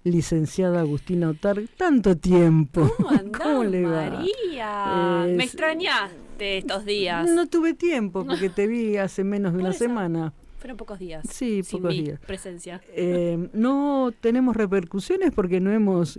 licenciada Agustina Otarg. Tanto tiempo. ¿Cómo andás, ¿Cómo le va? María? Me extrañaste estos días. No tuve tiempo porque te vi hace menos de Por una eso. semana. Fueron pocos días. Sí, sin pocos mi días. presencia. No tenemos repercusiones porque no hemos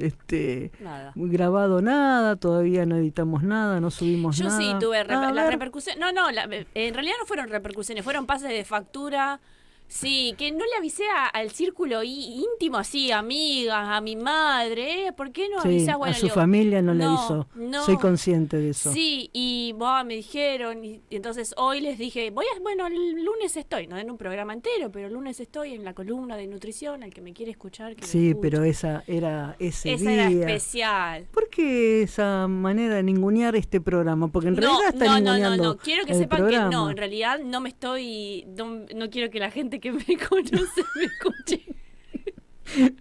Nada. grabado nada, todavía no editamos nada, no subimos Yo nada. sí tuve A la ver. repercusión. No, en realidad no fueron repercusiones, fueron pases de factura. Sí, que no le avisé al círculo íntimo, así, amigas, a mi madre. ¿Por qué no Sí, avisás? Bueno, a le su digo, familia no le no, avisó. no. Soy consciente de eso. Sí, y me dijeron, y entonces hoy les dije, bueno, el lunes estoy, no en un programa entero, pero el lunes estoy en la columna de nutrición, al que me quiere escuchar, que me Sí, escuche. pero esa era ese Esa día. era especial. ¿Por qué esa manera de ningunear este programa? Porque en realidad está no, ninguneando quiero que el sepan programa. que no, en realidad no me estoy, no quiero que la gente que me conoce me escuche.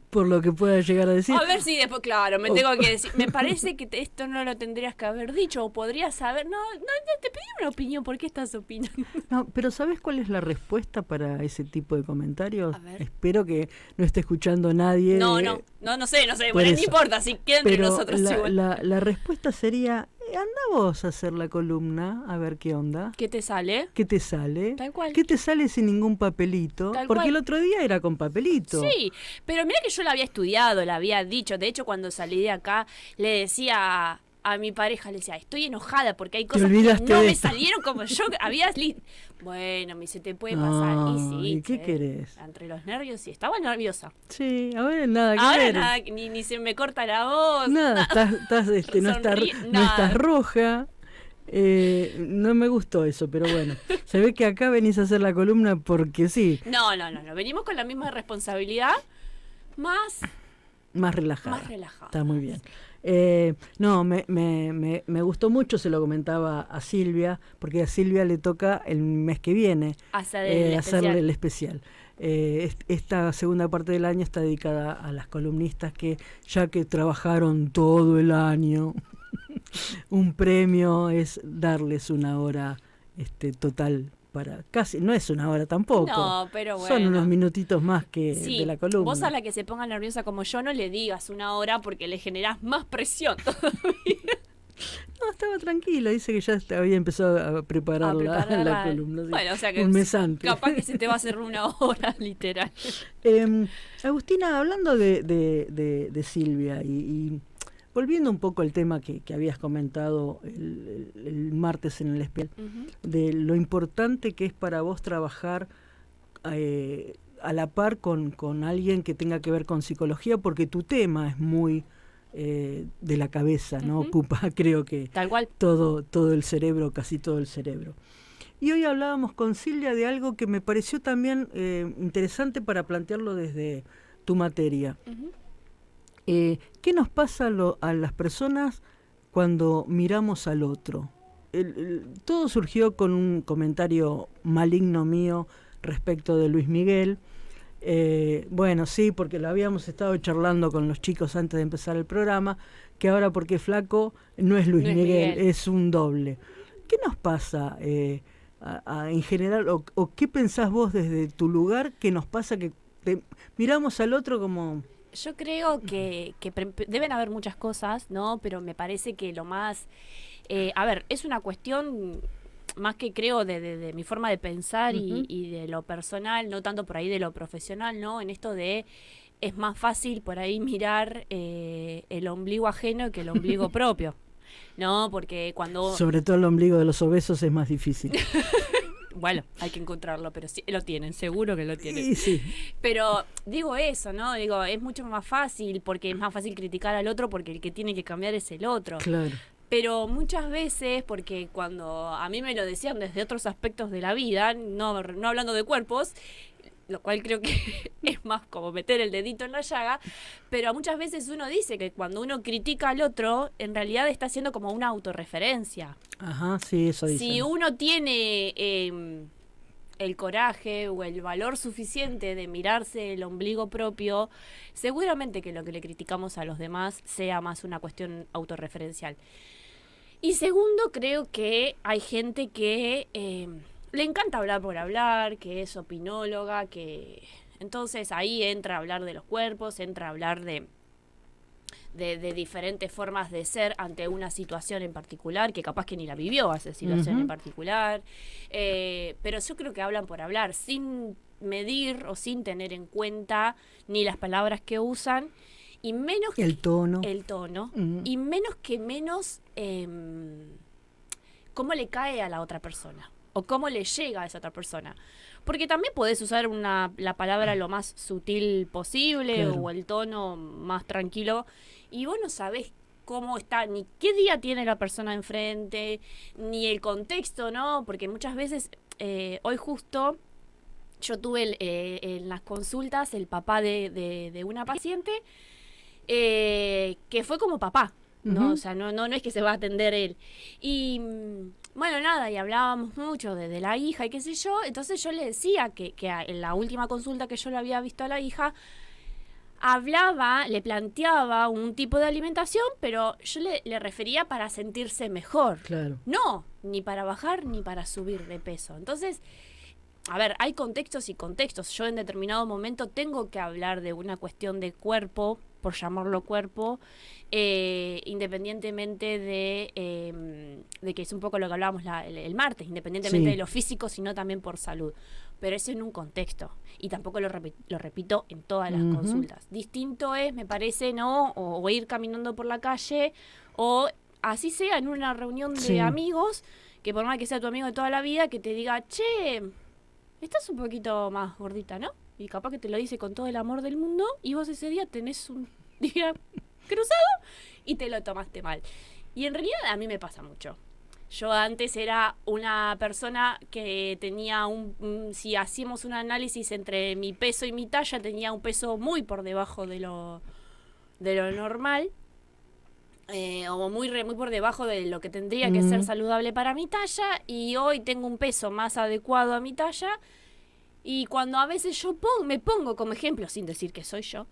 Por lo que pueda llegar a decir. A ver si después, claro, me Oh. tengo que decir, me parece que esto no lo tendrías que haber dicho, o podrías saber, no, te pedí una opinión, ¿por qué estás opinando? No, pero ¿sabes cuál es la respuesta para ese tipo de comentarios? A ver. Espero que no esté escuchando nadie. No sé, Por bueno, no eso. importa, si queda entre Pero nosotros igual. la respuesta sería, anda vos a hacer la columna, a ver qué onda. ¿Qué te sale? ¿Qué te sale? Tal cual. ¿Qué te sale sin ningún papelito? Tal Porque cual. el otro día era con papelito. Sí, pero mira que yo la había estudiado, la había dicho. De hecho, cuando salí de acá, le decía a mi pareja, le decía, estoy enojada porque hay cosas que olvidaste no de me esto. salieron como yo había. Bueno, me dice, te puede pasar. Y sí, ¿Y qué querés? entre los nervios, sí, estaba nerviosa. Sí, ahora nada que Ahora ver. nada, ni se me corta la voz. Nada, estás, no Nada. estás roja. No me gustó eso, pero bueno. Se ve que acá venís a hacer la columna porque sí. No. Venimos con la misma responsabilidad, más relajada. Más relajada. Está muy bien. No, me gustó mucho, se lo comentaba a Silvia, porque a Silvia le toca el mes que viene hacerle el especial. Esta segunda parte del año está dedicada a las columnistas que, ya que trabajaron todo el año, un premio es darles una hora total para casi, no es una hora tampoco. No, pero bueno. Son unos minutitos más que sí, de la columna. Vos a la que se ponga nerviosa como yo no le digas una hora porque le generás más presión todavía. No, estaba tranquila, dice que ya había empezado a preparar la columna. Sí. Bueno, o sea que un mes antes. Capaz que se te va a hacer una hora, literal. Agustina, hablando de Silvia y volviendo un poco al tema que habías comentado el martes en el especial, de lo importante que es para vos trabajar a la par con alguien que tenga que ver con psicología, porque tu tema es muy de la cabeza, ¿no? Ocupa, creo que tal cual, todo el cerebro, casi todo el cerebro. Y hoy hablábamos con Silvia de algo que me pareció también interesante para plantearlo desde tu materia. ¿Qué nos pasa a las personas cuando miramos al otro? Todo surgió con un comentario maligno mío respecto de Luis Miguel. Bueno, sí, porque lo habíamos estado charlando con los chicos antes de empezar el programa, que ahora porque flaco no es Luis Miguel, es un doble. ¿Qué nos pasa en general, o qué pensás vos desde tu lugar que nos pasa que miramos al otro como... Yo creo que deben haber muchas cosas, ¿no? Pero me parece que lo más... a ver, es una cuestión más que creo de mi forma de pensar y de lo personal, no tanto por ahí de lo profesional, ¿no? En esto de... Es más fácil por ahí mirar el ombligo ajeno que el ombligo propio, ¿no? Porque cuando... Sobre todo el ombligo de los obesos es más difícil. Bueno, hay que encontrarlo, pero sí, lo tienen, seguro que lo tienen. Sí. Pero digo eso, ¿no? Digo, es mucho más fácil, porque es más fácil criticar al otro porque el que tiene que cambiar es el otro. Claro. Pero muchas veces, porque cuando a mí me lo decían desde otros aspectos de la vida, no hablando de cuerpos, lo cual creo que es más como meter el dedito en la llaga, pero muchas veces uno dice que cuando uno critica al otro, en realidad está haciendo como una autorreferencia. Ajá, sí, eso dice. Si uno tiene el coraje o el valor suficiente de mirarse el ombligo propio, seguramente que lo que le criticamos a los demás sea más una cuestión autorreferencial. Y segundo, creo que hay gente que le encanta hablar por hablar, que es opinóloga, que Entonces ahí entra a hablar de los cuerpos, entra a hablar de diferentes formas de ser ante una situación en particular, que capaz que ni la vivió esa situación en particular. Pero yo creo que hablan por hablar, sin medir o sin tener en cuenta ni las palabras que usan, y menos el tono. Y menos cómo le cae a la otra persona o cómo le llega a esa otra persona. Porque también podés usar la palabra lo más sutil posible, claro, o el tono más tranquilo, y vos no sabés cómo está, ni qué día tiene la persona enfrente, ni el contexto, ¿no? Porque muchas veces, hoy justo, yo tuve en las consultas el papá de una paciente, que fue como papá, ¿no? O sea, no es que se va a atender él. Y bueno, nada, y hablábamos mucho de la hija y qué sé yo. Entonces yo le decía que en la última consulta que yo le había visto a la hija, le planteaba un tipo de alimentación, pero yo le refería para sentirse mejor. Claro. No, ni para bajar ni para subir de peso. Entonces, a ver, hay contextos y contextos. Yo en determinado momento tengo que hablar de una cuestión de cuerpo, por llamarlo cuerpo, independientemente de que es un poco lo que hablábamos el martes, independientemente de lo físico, sino también por salud. Pero eso en un contexto. Y tampoco lo repito en todas las consultas. Distinto es, me parece, ¿no? O ir caminando por la calle, o así sea en una reunión de amigos, que por más que sea tu amigo de toda la vida, que te diga, che, estás un poquito más gordita, ¿no? Y capaz que te lo dice con todo el amor del mundo, y vos ese día tenés un día cruzado y te lo tomaste mal. Y en realidad a mí me pasa mucho. Yo antes era una persona que tenía si hacíamos un análisis entre mi peso y mi talla, tenía un peso muy por debajo de lo normal, o muy por debajo de lo que tendría que ser saludable para mi talla, y hoy tengo un peso más adecuado a mi talla. Y cuando a veces yo me pongo como ejemplo, sin decir que soy yo,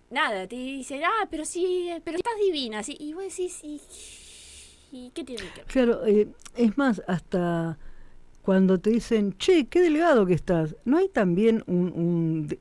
nada, te dicen, pero estás divina, ¿sí? Y vos decís, ¿y qué tiene que ver? Claro, es más, hasta cuando te dicen, che, qué delgado que estás, ¿no hay también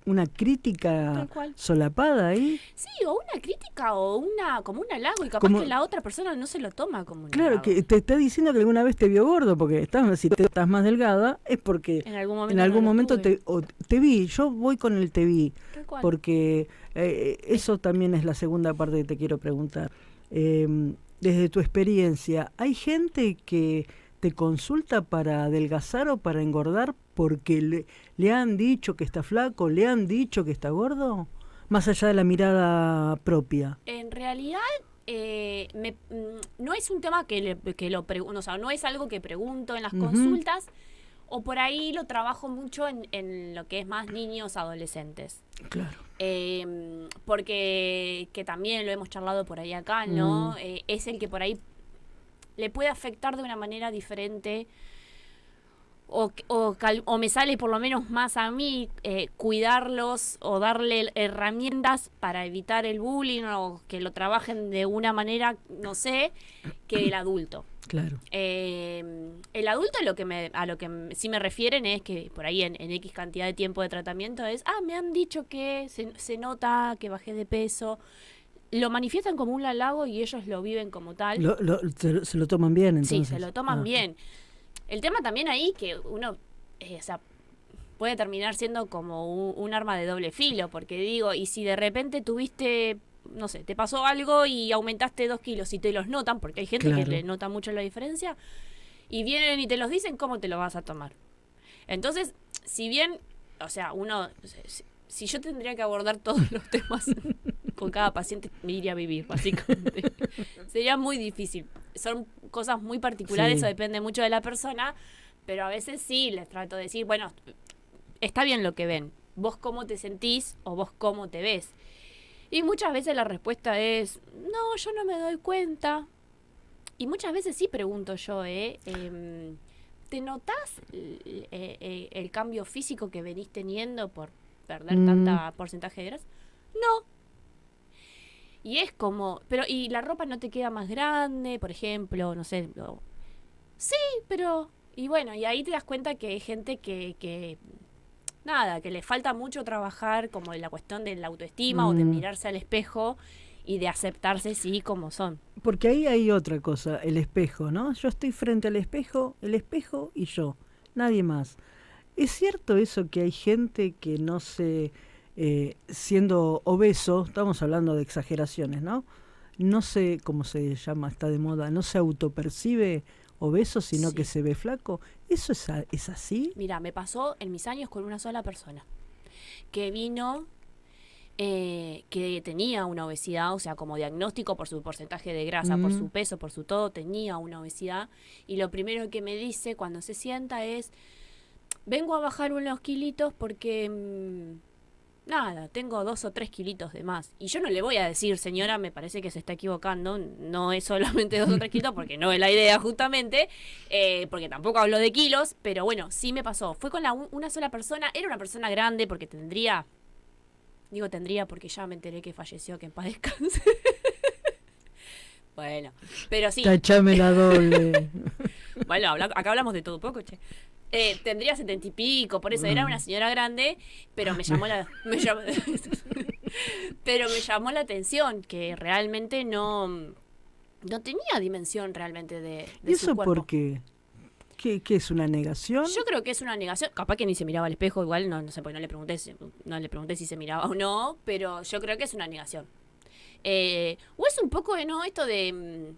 una crítica solapada ahí? Sí, o una crítica o como un halago, y capaz que la otra persona no se lo toma como un halago. Claro, que te está diciendo que alguna vez te vio gordo, porque si estás más delgada es porque en algún momento te vi. Yo voy con el te vi, porque eso también es la segunda parte que te quiero preguntar. Desde tu experiencia, ¿hay gente que te consulta para adelgazar o para engordar porque le han dicho que está flaco, le han dicho que está gordo? Más allá de la mirada propia. En realidad, no es un tema que lo pregunto, o sea, no es algo que pregunto en las consultas, o por ahí lo trabajo mucho en lo que es más niños, adolescentes. Claro. Porque que también lo hemos charlado por ahí acá, ¿no? Es el que por ahí le puede afectar de una manera diferente, o me sale por lo menos más a mí cuidarlos o darle herramientas para evitar el bullying, o que lo trabajen de una manera, no sé, que el adulto. Claro. El adulto a lo que sí me refieren es que por ahí en X cantidad de tiempo de tratamiento es, me han dicho que se nota que bajé de peso. Lo manifiestan como un halago y ellos lo viven como tal. Se lo toman bien, entonces. Sí, se lo toman bien. El tema también ahí que uno, puede terminar siendo como un arma de doble filo, porque digo, y si de repente tuviste, no sé, te pasó algo y aumentaste 2 kilos y te los notan, porque hay gente que le nota mucho la diferencia, y vienen y te los dicen, ¿cómo te lo vas a tomar? Entonces, si bien, si yo tendría que abordar todos los temas con cada paciente, me iría a vivir, básicamente. Sería muy difícil. Son cosas muy particulares, eso depende mucho de la persona, pero a veces sí les trato de decir, bueno, está bien lo que ven, vos cómo te sentís o vos cómo te ves. Y muchas veces la respuesta es, no, yo no me doy cuenta. Y muchas veces sí pregunto yo, ¿te notás el cambio físico que venís teniendo por perder tanta porcentaje de grasa? No. Y es como, ¿y la ropa no te queda más grande, por ejemplo? No sé. Sí, pero... Y bueno, y ahí te das cuenta que hay gente que nada, que le falta mucho trabajar como en la cuestión de la autoestima o de mirarse al espejo y de aceptarse sí como son. Porque ahí hay otra cosa, el espejo, ¿no? Yo estoy frente al espejo, el espejo y yo, nadie más. ¿Es cierto eso que hay gente que no se, siendo obeso, estamos hablando de exageraciones, ¿no? No sé cómo se llama, está de moda, no se autopercibe obeso, sino que se ve flaco? ¿Eso es así? Mira, me pasó en mis años con una sola persona que vino, que tenía una obesidad, o sea, como diagnóstico por su porcentaje de grasa, por su peso, por su todo, tenía una obesidad. Y lo primero que me dice cuando se sienta es, vengo a bajar unos kilitos porque, nada, tengo 2 o 3 kilitos de más. Y yo no le voy a decir, señora, me parece que se está equivocando, no es solamente 2 o 3 kilitos, porque no es la idea justamente, porque tampoco hablo de kilos, pero bueno, sí me pasó. Fue con una sola persona, era una persona grande porque tendría, digo tendría porque ya me enteré que falleció, que en paz descanse. Bueno, pero sí. Tachame la doble. Bueno, acá hablamos de todo un poco, che. Tendría 70 y pico, por eso era una señora grande, pero me llamó pero me llamó la atención que realmente no tenía dimensión realmente de ¿Y su eso cuerpo. por qué? ¿Qué es una negación? Yo creo que es una negación, capaz que ni se miraba al espejo, igual no sé, porque no le pregunté si se miraba o no, pero yo creo que es una negación. O es un poco, ¿no? Esto de...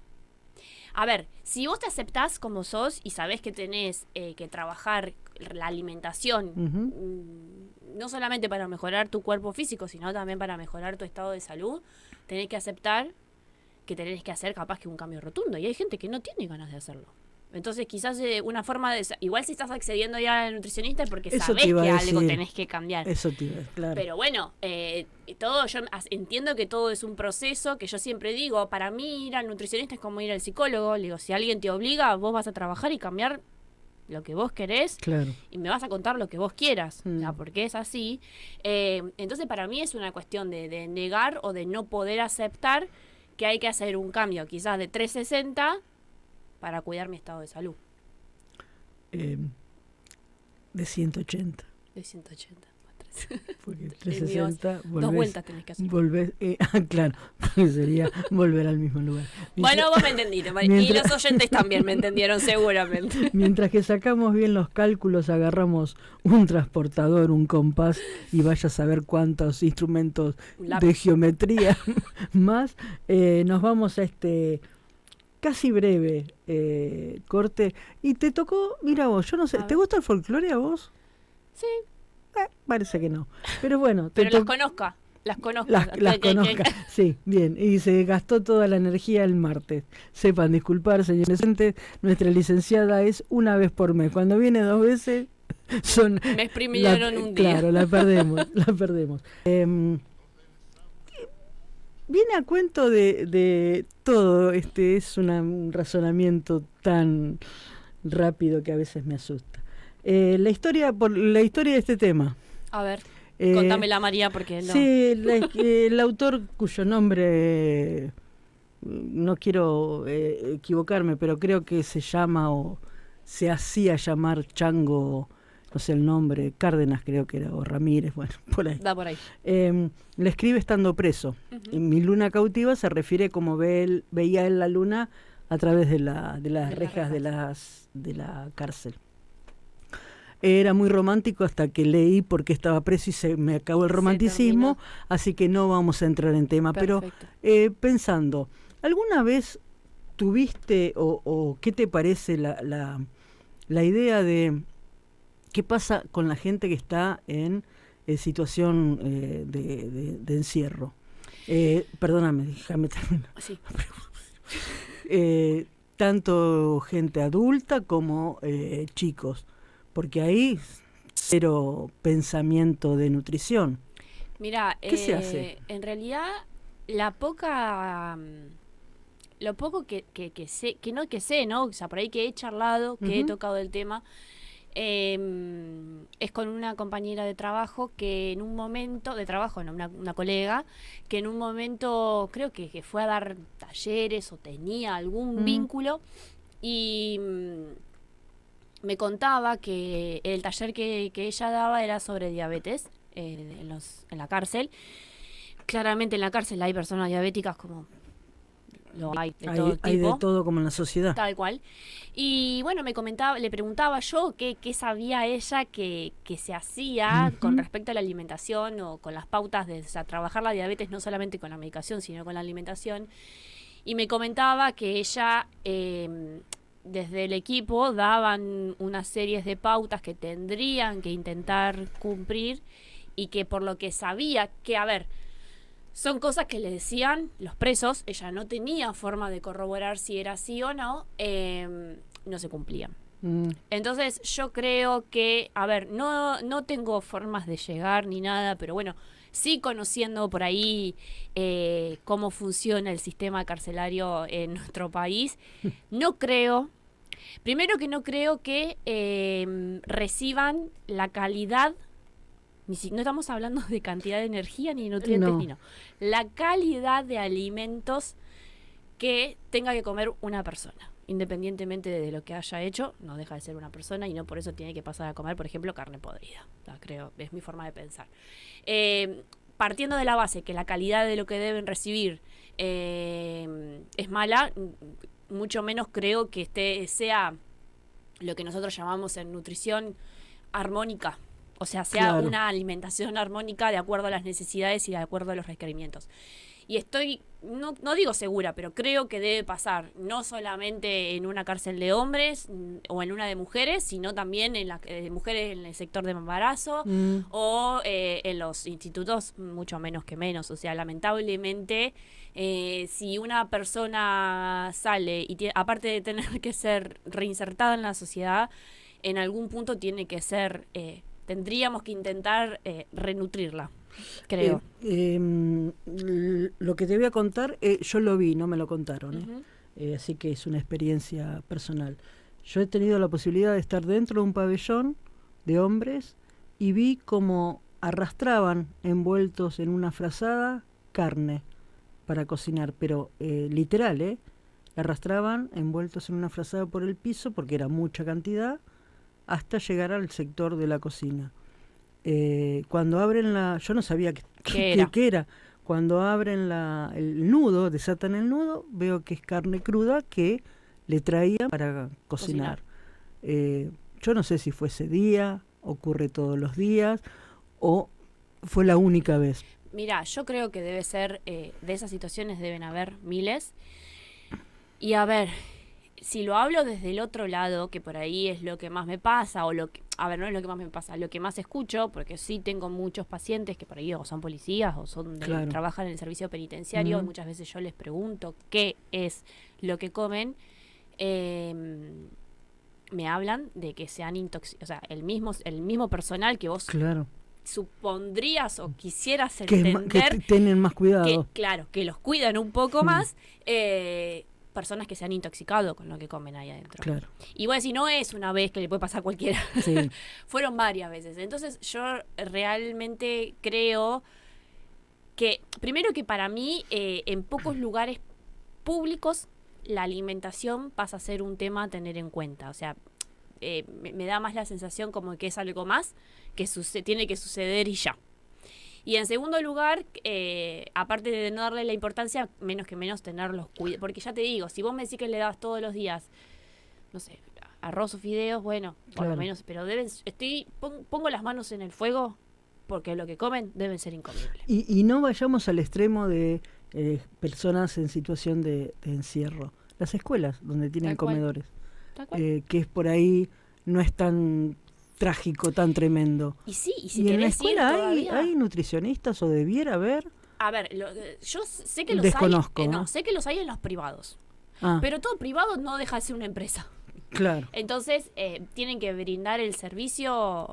A ver, si vos te aceptás como sos y sabés que tenés que trabajar la alimentación, no solamente para mejorar tu cuerpo físico, sino también para mejorar tu estado de salud, tenés que aceptar que tenés que hacer capaz que un cambio rotundo. Y hay gente que no tiene ganas de hacerlo. Entonces quizás una forma de... Igual si estás accediendo ya al nutricionista es porque Eso sabés que algo decir. tenés que cambiar. Eso te iba a decir, claro. Pero bueno, todo, yo entiendo que todo es un proceso, que yo siempre digo, para mí ir al nutricionista es como ir al psicólogo. Le digo, si alguien te obliga, vos vas a trabajar y cambiar lo que vos querés, claro, y me vas a contar lo que vos quieras, o sea, porque es así. Entonces para mí es una cuestión de negar o de no poder aceptar que hay que hacer un cambio quizás de 360 para cuidar mi estado de salud. De 180. De 180. Porque 360 volvés, 2 vueltas tenés que hacer. Volvés, claro, porque sería volver al mismo lugar. Bueno, vos me entendiste, y los oyentes también me entendieron seguramente. Mientras que sacamos bien los cálculos, agarramos un transportador, un compás y vaya a saber cuántos instrumentos de geometría más. Nos vamos a este casi breve corte. Y te tocó, mira vos, yo no sé, ¿te gusta el folclore a vos? Sí. Parece que no. Pero bueno. Pero las conozca. Las conozca. Sí, bien. Y se gastó toda la energía el martes. Sepan disculpar, señores. Nuestra licenciada es una vez por mes. Cuando viene 2 veces, son... Me exprimieron un día. Claro, la perdemos. Viene a cuento de todo. Es un razonamiento tan rápido que a veces me asusta. La historia de este tema. A ver, contámela, María, porque no. Sí, el autor cuyo nombre no quiero equivocarme, pero creo que se llama o se hacía llamar Chango, no sé el nombre, Cárdenas creo que era, o Ramírez, bueno, por ahí. Da por ahí. Le escribe estando preso. Mi luna cautiva se refiere como veía él la luna a través de las rejas de la cárcel. Era muy romántico hasta que leí porque estaba preso y se me acabó el romanticismo, así que no vamos a entrar en tema. Perfecto. Pero pensando, ¿alguna vez tuviste o qué te parece la idea de qué pasa con la gente que está en situación de encierro? Perdóname, déjame terminar. Sí. Tanto gente adulta como chicos. Porque ahí cero pensamiento de nutrición. Mira, ¿qué se hace? En realidad lo poco que sé, ¿no? O sea, por ahí que he charlado, que he tocado el tema, es con una compañera de trabajo que en un momento, una colega, que en un momento creo que fue a dar talleres o tenía algún vínculo y... me contaba que el taller que ella daba era sobre diabetes en la cárcel. Claramente en la cárcel hay personas diabéticas como lo hay de todo tipo. Hay de todo como en la sociedad. Tal cual. Y bueno, le preguntaba yo qué sabía ella que se hacía con respecto a la alimentación o con las pautas de trabajar la diabetes, no solamente con la medicación, sino con la alimentación. Y me comentaba que ella, desde el equipo, daban unas series de pautas que tendrían que intentar cumplir y que por lo que sabía que, a ver, son cosas que le decían los presos, ella no tenía forma de corroborar si era así o no, no se cumplían. Entonces yo creo que, a ver, no tengo formas de llegar ni nada, pero bueno, sí conociendo por ahí cómo funciona el sistema carcelario en nuestro país, primero que no creo que reciban la calidad. No estamos hablando de cantidad de energía ni de nutrientes, ni no. La calidad de alimentos que tenga que comer una persona. Independientemente de lo que haya hecho, no deja de ser una persona y no por eso tiene que pasar a comer, por ejemplo, carne podrida. Creo, es mi forma de pensar. Partiendo de la base que la calidad de lo que deben recibir es mala, mucho menos creo que sea lo que nosotros llamamos en nutrición armónica. O sea, una alimentación armónica de acuerdo a las necesidades y de acuerdo a los requerimientos. Y estoy, no digo segura, pero creo que debe pasar no solamente en una cárcel de hombres o en una de mujeres, sino también en de mujeres en el sector de embarazo o en los institutos, mucho menos que menos. O sea, lamentablemente, si una persona sale y aparte de tener que ser reinsertada en la sociedad, en algún punto tiene que ser... tendríamos que intentar renutrirla, creo. Lo que te voy a contar, yo lo vi, no me lo contaron, así que es una experiencia personal. Yo he tenido la posibilidad de estar dentro de un pabellón de hombres y vi cómo arrastraban envueltos en una frazada carne para cocinar, pero literal, la arrastraban envueltos en una frazada por el piso porque era mucha cantidad, hasta llegar al sector de la cocina. Cuando abren yo no sabía qué era. Cuando abren el nudo, desatan el nudo, veo que es carne cruda que le traían para cocinar. Yo no sé si fue ese día, ocurre todos los días, o fue la única vez. Mira, yo creo que debe ser, de esas situaciones deben haber miles. Y a ver... Si lo hablo desde el otro lado, que por ahí es lo que más me pasa, no es lo que más me pasa, lo que más escucho, porque sí tengo muchos pacientes que por ahí o son policías o trabajan en el servicio penitenciario, y muchas veces yo les pregunto qué es lo que comen, me hablan de que se han intoxicado, o sea, el mismo personal que vos supondrías o quisieras entender que tienen más cuidado. Que los cuidan un poco más, personas que se han intoxicado con lo que comen ahí adentro. Claro. Y voy a decir, no es una vez que le puede pasar a cualquiera. Sí. Fueron varias veces. Entonces yo realmente creo que, primero que para mí, en pocos lugares públicos, la alimentación pasa a ser un tema a tener en cuenta. O sea, me da más la sensación como que es algo más que tiene que suceder y ya. Y en segundo lugar, aparte de no darle la importancia, menos tener los cuidados. Porque ya te digo, si vos me decís que le das todos los días, no sé, arroz o fideos, bueno, por lo menos, pero pongo las manos en el fuego porque lo que comen deben ser incomibles. Y no vayamos al extremo de personas en situación de encierro. Las escuelas donde tienen comedores, que es por ahí, no es tan trágico, tan tremendo. Y si en la escuela hay nutricionistas, o debiera haber. A ver, yo sé que los Desconozco, hay. Sé que los hay en los privados. Pero todo privado no deja de ser una empresa. Claro. Entonces, tienen que brindar el servicio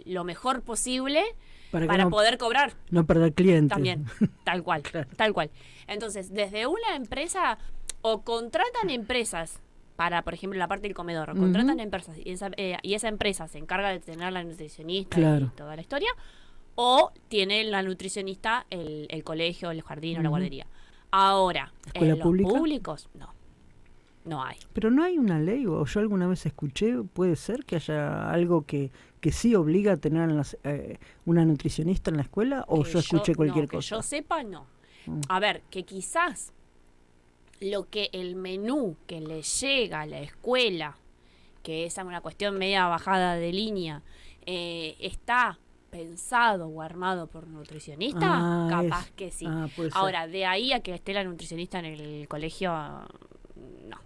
lo mejor posible para poder cobrar. No perder clientes. También, tal cual, tal cual. Entonces, desde una empresa, o contratan empresas para, por ejemplo, la parte del comedor, contratan empresas y esa empresa se encarga de tener la nutricionista y toda la historia, o tiene la nutricionista el colegio, el jardín o la guardería. Ahora, ¿Escuela en pública? Los públicos, no. no hay. Pero no hay una ley, o yo alguna vez escuché, puede ser que haya algo que sí obliga a tener una nutricionista en la escuela, o yo escuché cualquier cosa. Que yo sepa, no. A ver, que quizás el menú que le llega a la escuela, que es una cuestión media bajada de línea, está pensado o armado por nutricionista, capaz que sí. Ahora, de ahí a que esté la nutricionista en el colegio, no.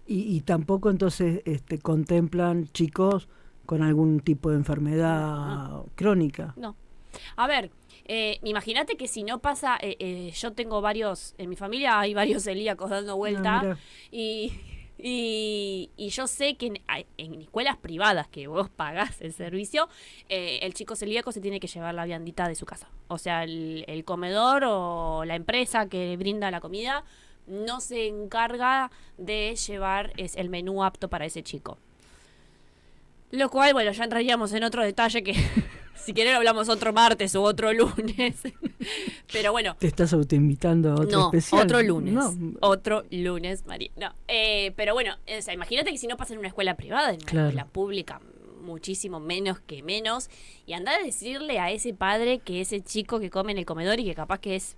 Y tampoco entonces contemplan chicos con algún tipo de enfermedad crónica. No. A ver, imagínate que si no pasa, yo tengo varios, en mi familia hay varios celíacos dando vuelta, y yo sé que en escuelas privadas que vos pagás el servicio, el chico celíaco se tiene que llevar la viandita de su casa. O sea, el comedor o la empresa que brinda la comida no se encarga de llevar el menú apto para ese chico. Lo cual, bueno, ya entraríamos en otro detalle que si querés hablamos otro martes o otro lunes. Pero bueno. ¿Te estás autoinvitando a otro especial? Otro lunes. No. Otro lunes, María. No. Pero bueno, o sea, imagínate que si no pasa en una escuela privada, en una escuela pública, muchísimo menos que menos. Y andar a decirle a ese padre que ese chico que come en el comedor y que capaz que es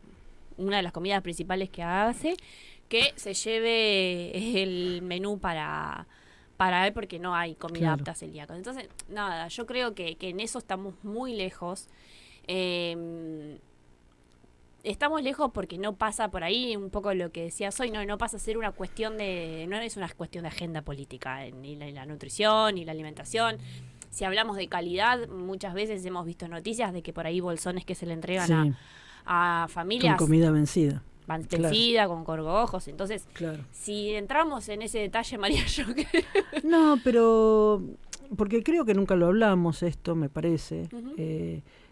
una de las comidas principales que hace, que se lleve el menú para él porque no hay comida apta a celíacos. Entonces, nada, yo creo que en eso estamos muy lejos. Estamos lejos porque no pasa por ahí un poco lo que decías hoy, no pasa a ser una cuestión no es una cuestión de agenda política, ni la nutrición, ni la alimentación. Si hablamos de calidad, muchas veces hemos visto noticias de que por ahí bolsones que se le entregan a familias. Con comida vencida. Con corgojos. Entonces, si entramos en ese detalle, María, yo creo. No, pero porque creo que nunca lo hablamos esto, me parece,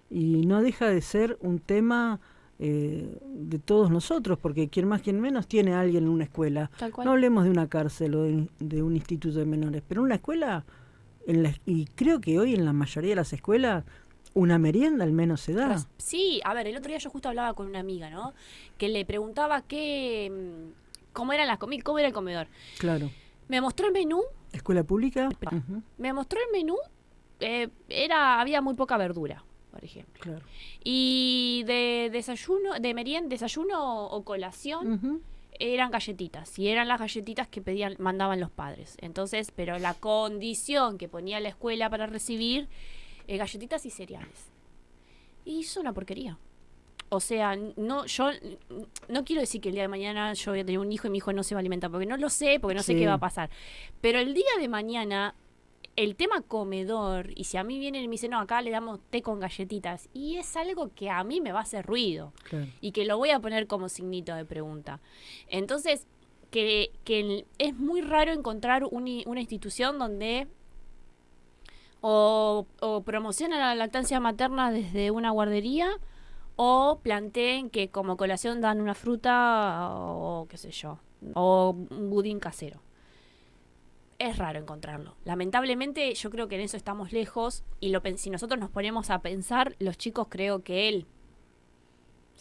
y no deja de ser un tema de todos nosotros, porque quien más, quien menos tiene a alguien en una escuela. No hablemos de una cárcel o de un instituto de menores, pero una escuela, y creo que hoy en la mayoría de las escuelas una merienda al menos se da. Sí, a ver, el otro día yo justo hablaba con una amiga, ¿no? Que le preguntaba cómo eran las comidas, cómo era el comedor. Claro. Me mostró el menú. ¿Escuela pública? Me mostró el menú. Había muy poca verdura, por ejemplo. Claro. Y de desayuno o colación, eran galletitas. Y eran las galletitas que mandaban los padres. Entonces, pero la condición que ponía la escuela para recibir galletitas y cereales. Y es una porquería. O sea, yo no quiero decir que el día de mañana yo voy a tener un hijo y mi hijo no se va a alimentar, porque no lo sé, porque no sé qué va a pasar. Pero el día de mañana, el tema comedor, y si a mí vienen y me dicen, no, acá le damos té con galletitas, y es algo que a mí me va a hacer ruido. Claro. Y que lo voy a poner como signito de pregunta. Entonces, que es muy raro encontrar una institución donde o promocionan la lactancia materna desde una guardería o planteen que como colación dan una fruta o qué sé yo, o un budín casero. Es raro encontrarlo. Lamentablemente yo creo que en eso estamos lejos y si nosotros nos ponemos a pensar, los chicos creo que el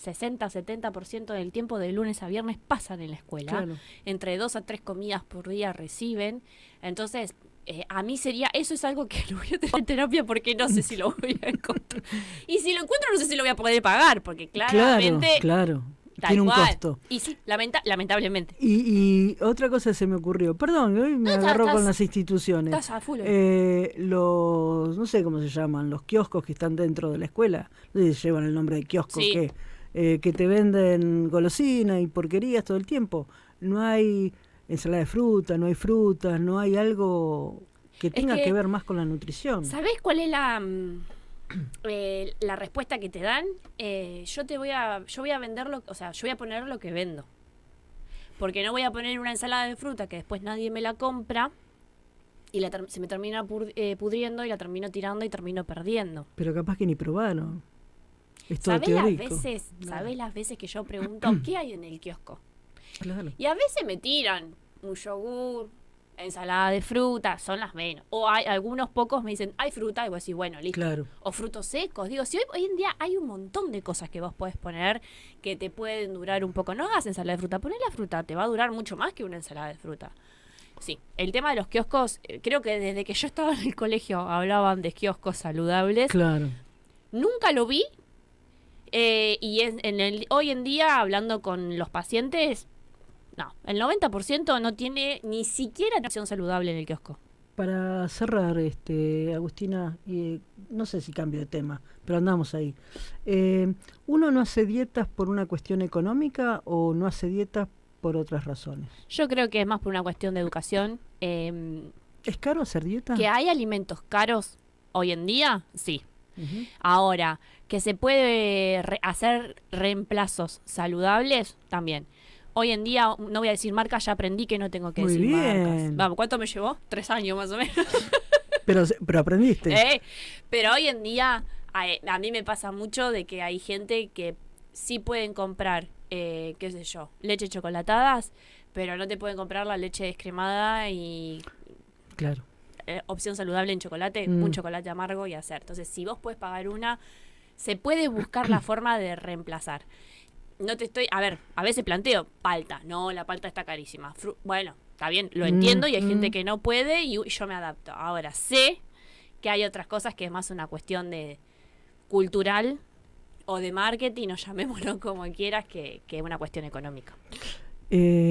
60-70% del tiempo de lunes a viernes pasan en la escuela. Claro. Entre 2 a 3 comidas por día reciben. Entonces, a mí eso es algo que lo voy a tener en terapia porque no sé si lo voy a encontrar. Y si lo encuentro no sé si lo voy a poder pagar porque claramente... Claro. Tiene un costo. Y sí, lamentablemente. Y otra cosa se me ocurrió. Perdón, hoy me agarró con las instituciones. Estás a full. No sé cómo se llaman, los kioscos que están dentro de la escuela. No sé si llevan el nombre de kiosco, sí. Que te venden golosina y porquerías todo el tiempo. No hay ensalada de fruta, no hay frutas, no hay algo que tenga que ver más con la nutrición. ¿Sabés cuál es la respuesta que te dan? Yo voy a venderlo, o sea, yo voy a poner lo que vendo. Porque no voy a poner una ensalada de fruta que después nadie me la compra y se me termina pudriendo y la termino tirando y termino perdiendo. Pero capaz que ni probaron. Es todo ¿Sabés teórico. ¿Sabés las veces que yo pregunto qué hay en el kiosco? Claro. Y a veces me tiran un yogur, ensalada de fruta, son las menos. O hay algunos pocos me dicen, hay fruta, y vos decís, bueno, listo. Claro. O frutos secos. Digo, si hoy en día hay un montón de cosas que vos podés poner que te pueden durar un poco. No hagas ensalada de fruta, poné la fruta, te va a durar mucho más que una ensalada de fruta. Sí, el tema de los kioscos, creo que desde que yo estaba en el colegio hablaban de kioscos saludables. Claro. Nunca lo vi. Y hoy en día, hablando con los pacientes, no, el 90% no tiene ni siquiera una opción saludable en el kiosco. Para cerrar, Agustina, no sé si cambio de tema, pero andamos ahí. ¿Uno no hace dietas por una cuestión económica o no hace dietas por otras razones? Yo creo que es más por una cuestión de educación. ¿Es caro hacer dieta? Que hay alimentos caros hoy en día, sí. Uh-huh. Ahora, que se puede hacer reemplazos saludables, también. Hoy en día, no voy a decir marcas, ya aprendí que no tengo que Muy decir bien. marcas. Vamos, ¿cuánto me llevó? 3 años más o menos. pero aprendiste. Pero hoy en día, a mí me pasa mucho de que hay gente que sí pueden comprar, qué sé yo, leche chocolatadas, pero no te pueden comprar la leche descremada y... Claro. Opción saludable en chocolate, un chocolate amargo y hacer. Entonces, si vos puedes pagar una, se puede buscar la forma de reemplazar. No te estoy... A ver, a veces planteo palta. No, la palta está carísima. Bueno, está bien, lo entiendo y hay gente que no puede y yo me adapto. Ahora, sé que hay otras cosas que es más una cuestión de cultural o de marketing, o llamémoslo como quieras, que una cuestión económica.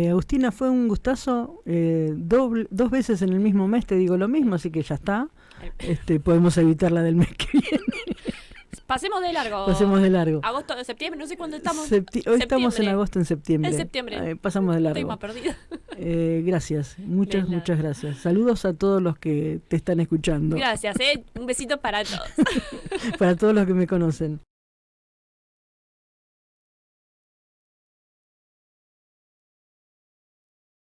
Agustina, fue un gustazo. 2 veces en el mismo mes te digo lo mismo, así que ya está. Podemos evitar la del mes que viene. Pasemos de largo. Pasemos de largo. Agosto, septiembre, no sé cuándo estamos. Hoy estamos en agosto, en septiembre. En septiembre. Pasamos de largo. Estoy más perdida. Gracias, muchas gracias. Saludos a todos los que te están escuchando. Gracias, un besito para todos. Para todos los que me conocen.